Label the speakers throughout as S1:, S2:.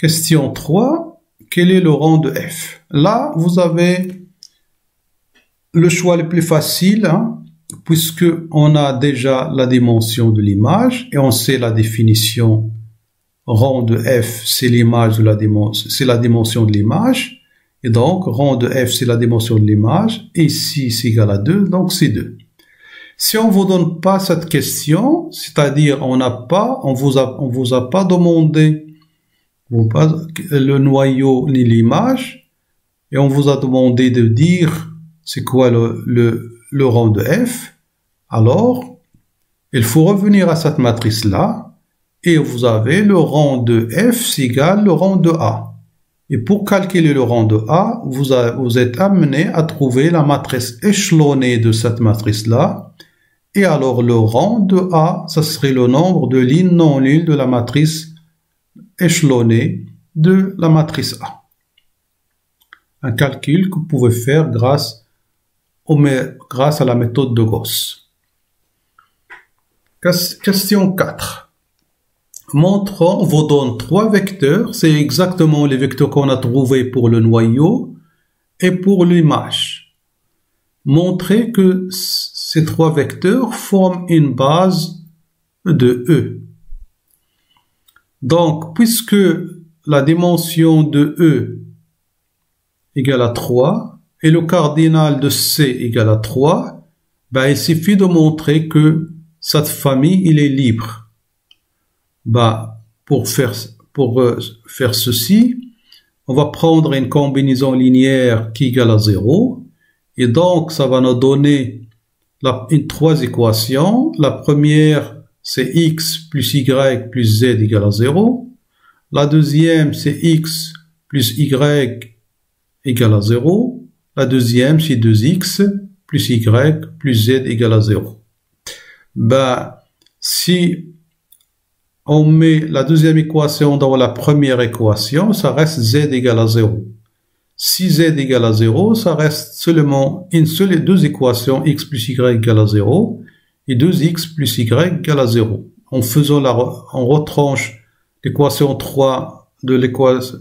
S1: Question 3. Quel est le rang de f? Là, vous avez le choix le plus facile, hein, puisque on a déjà la dimension de l'image et on sait la définition. Rang de f, c'est l'image de la dimension, c'est la dimension de l'image. Et donc, rang de f, c'est la dimension de l'image. Et ici, c'est égal à 2, donc c'est 2. Si on vous donne pas cette question, c'est-à-dire on vous a pas demandé le noyau ni l'image, et on vous a demandé de dire c'est quoi le rang de f, alors il faut revenir à cette matrice-là, et vous avez le rang de f, c'est égal le rang de a. Et pour calculer le rang de a, vous êtes amené à trouver la matrice échelonnée de cette matrice-là, et alors le rang de a, ça serait le nombre de lignes non nulles de la matrice échelonnée de la matrice A. Un calcul que vous pouvez faire grâce à la méthode de Gauss. Question 4. Montrons, on vous donne 3 vecteurs, c'est exactement les vecteurs qu'on a trouvés pour le noyau et pour l'image. Montrez que ces 3 vecteurs forment une base de E. Donc, puisque la dimension de E égale à 3 et le cardinal de C égale à 3, ben, il suffit de montrer que cette famille, il est libre. Ben, pour faire ceci, on va prendre une combinaison linéaire qui égale à 0. Et donc, ça va nous donner une 3 équations. La première, c'est x plus y plus z égale à 0. La deuxième, c'est x plus y égale à 0. La deuxième, c'est 2x plus y plus z égale à 0. Ben, si on met la deuxième équation dans la première équation, ça reste z égale à 0. Si z égale à 0, ça reste seulement une seule et deux équations, x plus y égale à 0 et 2x plus y égale à 0. En faisant on retranche l'équation 3 de l'équation,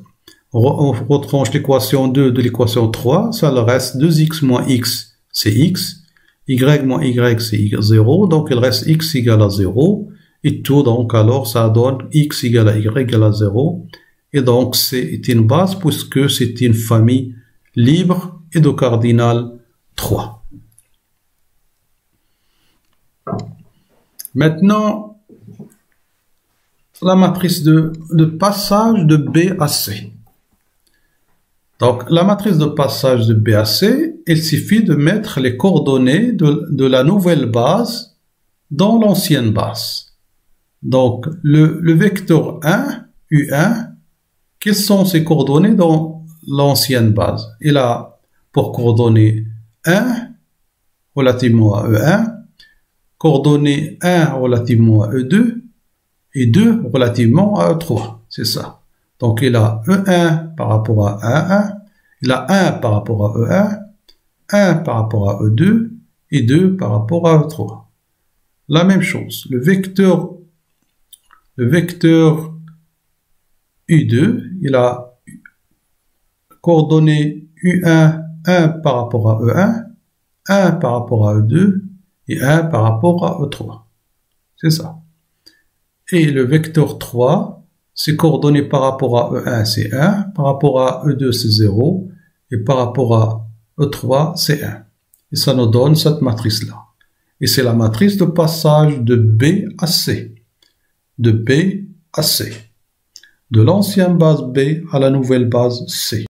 S1: on retranche l'équation 2 de l'équation 3, ça le reste 2x moins x, c'est x, y moins y, c'est 0, donc il reste x égale à 0, et tout, donc alors ça donne x égale à y égale à 0, et donc c'est une base puisque c'est une famille libre et de cardinal 3. Maintenant, la matrice de passage de B à C. Donc, la matrice de passage de B à C, il suffit de mettre les coordonnées de la nouvelle base dans l'ancienne base. Donc, le vecteur 1, U1, quelles sont ses coordonnées dans l'ancienne base? Il a pour coordonnées 1 relativement à E1, coordonnées 1 relativement à E2 et 2 relativement à E3. C'est ça. Donc, il a E1 par rapport à A1, il a 1 par rapport à E1, 1 par rapport à E2 et 2 par rapport à E3. La même chose. Le vecteur U2, il a coordonnées U1, 1 par rapport à E1, 1 par rapport à E2 et 1 par rapport à E3. C'est ça. Et le vecteur 3, c'est coordonnées par rapport à E1, c'est 1, par rapport à E2, c'est 0, et par rapport à E3, c'est 1. Et ça nous donne cette matrice-là. Et c'est la matrice de passage de B à C. De B à C. De l'ancienne base B à la nouvelle base C.